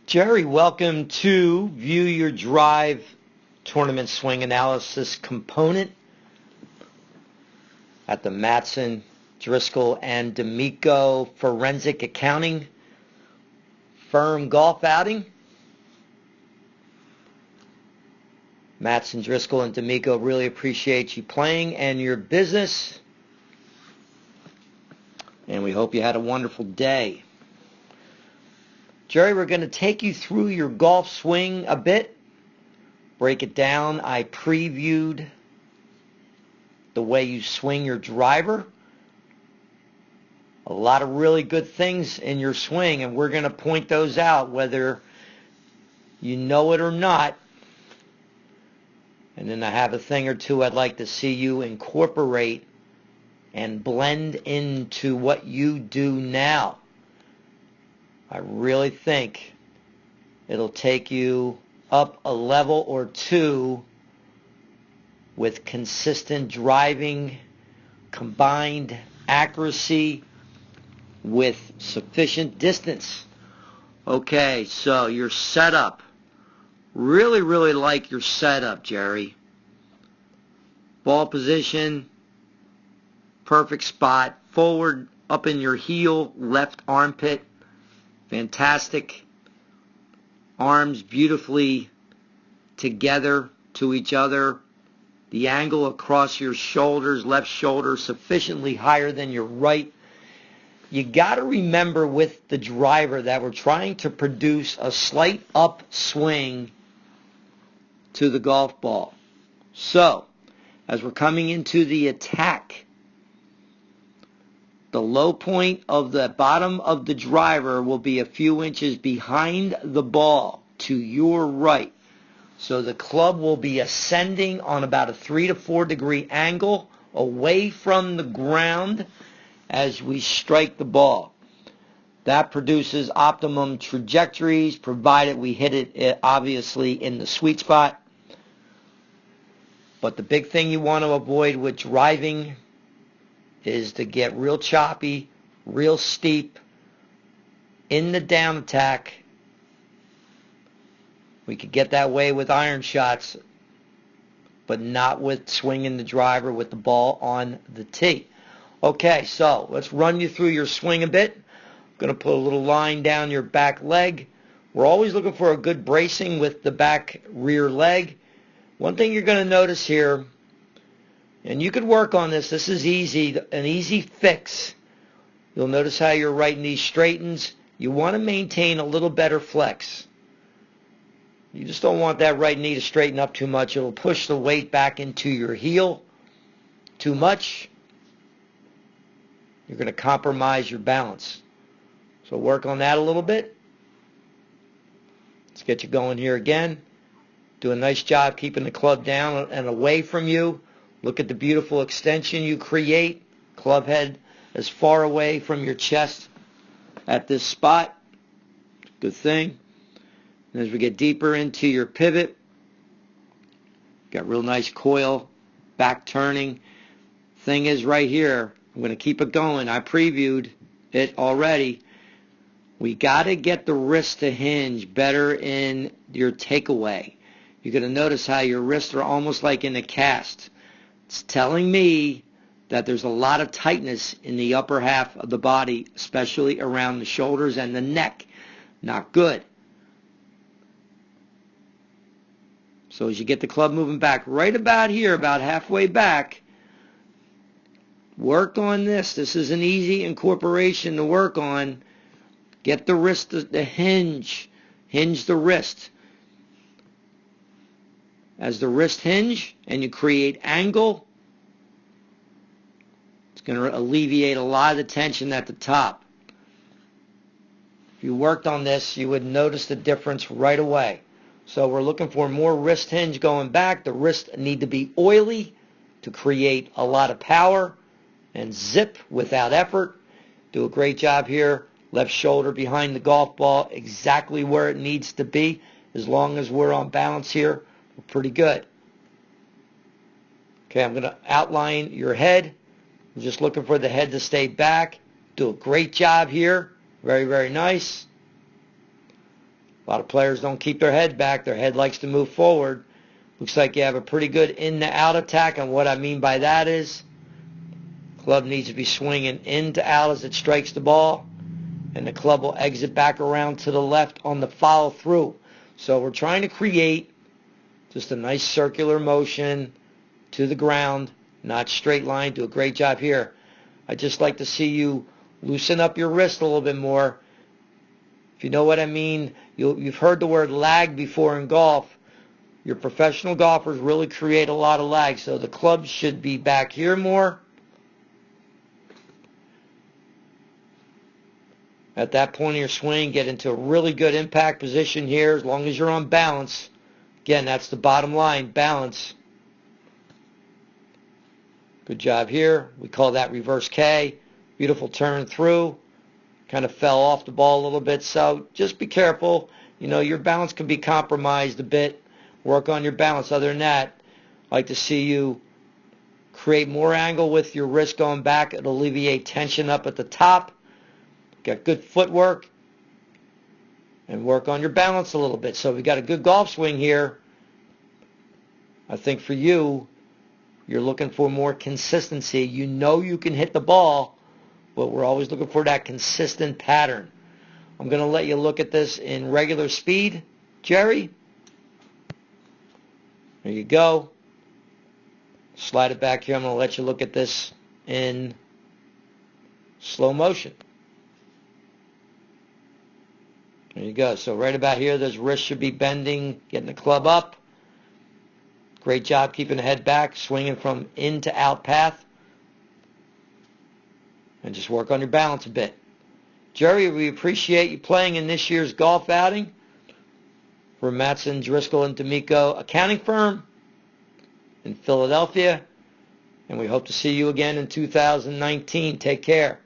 Jerry, welcome to View Your Drive Tournament Swing Analysis component at the Matson, Driscoll, and Damico Forensic Accounting Firm Golf Outing. Matson, Driscoll, and Damico really appreciate you playing and your business, and we hope you had a wonderful day. Jerry, we're going to take you through your golf swing a bit, break it down. I previewed the way you swing your driver. A lot of really good things in your swing, and we're going to point those out whether you know it or not. And then I have a thing or two I'd like to see you incorporate and blend into what you do now. I really think it'll take you up a level or two with consistent driving, combined accuracy with sufficient distance. Okay, so your setup. Really like your setup, Jerry. Ball position, perfect spot, forward, up in your heel, left armpit. Fantastic. Arms beautifully together to each other. The angle across your shoulders, left shoulder, sufficiently higher than your right. You got to remember with the driver that we're trying to produce a slight upswing to the golf ball. So, as we're coming into the attack, the low point of the bottom of the driver will be a few inches behind the ball to your right. So the club will be ascending on about a 3 to 4 degree angle away from the ground as we strike the ball. That produces optimum trajectories, provided we hit it obviously in the sweet spot. But the big thing you want to avoid with driving is to get real choppy, real steep, in the down attack. We could get that way with iron shots, but not with swinging the driver with the ball on the tee. Okay, so let's run you through your swing a bit. I'm going to put a little line down your back leg. We're always looking for a good bracing with the back rear leg. One thing you're going to notice here, and you could work on this. This is easy, an easy fix. You'll notice how your right knee straightens. You want to maintain a little better flex. You just don't want that right knee to straighten up too much. It'll push the weight back into your heel too much. You're going to compromise your balance. So work on that a little bit. Let's get you going here again. Do a nice job keeping the club down and away from you. Look at the beautiful extension you create. Club head as far away from your chest at this spot. Good thing. And as we get deeper into your pivot, got real nice coil, back turning. Thing is right here, I'm going to keep it going. I previewed it already. We got to get the wrist to hinge better in your takeaway. You're going to notice how your wrists are almost like in a cast. It's telling me that there's a lot of tightness in the upper half of the body, especially around the shoulders and the neck. Not good. So as you get the club moving back right about here, about halfway back, work on this. This is an easy incorporation to work on. Get the wrist to hinge. Hinge the wrist. As the wrist hinge and you create angle, it's going to alleviate a lot of the tension at the top. If you worked on this, you would notice the difference right away. So we're looking for more wrist hinge going back. The wrists need to be oily to create a lot of power and zip without effort. Do a great job here. Left shoulder behind the golf ball, exactly where it needs to be. As long as we're on balance here, we're pretty good. Okay, I'm going to outline your head. I'm just looking for the head to stay back. Do a great job here. Very nice. A lot of players don't keep their head back. Their head likes to move forward. Looks like you have a pretty good in to out attack, and what I mean by that is club needs to be swinging in to out as it strikes the ball, and the club will exit back around to the left on the follow through. So we're trying to create just a nice circular motion to the ground, not straight line. Do a great job here. I'd just like to see you loosen up your wrist a little bit more. If you know what I mean, you've heard the word lag before in golf. Your professional golfers really create a lot of lag, so the clubs should be back here more. At that point of your swing, get into a really good impact position here as long as you're on balance. Again, that's the bottom line, balance. Good job here. We call that reverse K. Beautiful turn through. Kind of fell off the ball a little bit, so just be careful. You know, your balance can be compromised a bit. Work on your balance. Other than that, I'd like to see you create more angle with your wrist going back. It'll alleviate tension up at the top. Got good footwork. And work on your balance a little bit. So we got a good golf swing here. I think for you, you're looking for more consistency. You know you can hit the ball, but we're always looking for that consistent pattern. I'm going to let you look at this in regular speed, Jerry. There you go. Slide it back here. I'm going to let you look at this in slow motion. There you go. So right about here, those wrists should be bending, getting the club up. Great job keeping the head back, swinging from in to out path. And just work on your balance a bit. Jerry, we appreciate you playing in this year's golf outing for Matson, Driscoll, and Damico accounting firm in Philadelphia. And we hope to see you again in 2019. Take care.